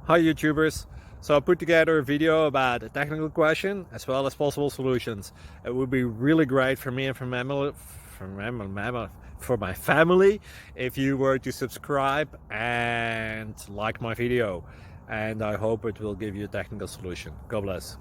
Hi YouTubers! So I put together a video about a technical question as well as possible solutions. It would be really great for me and for my family if you were to subscribe and like my video, and I hope it will give you a technical solution. God bless.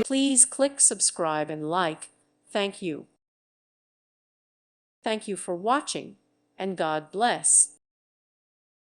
Please click subscribe and like. Thank you. Thank you for watching, and God bless.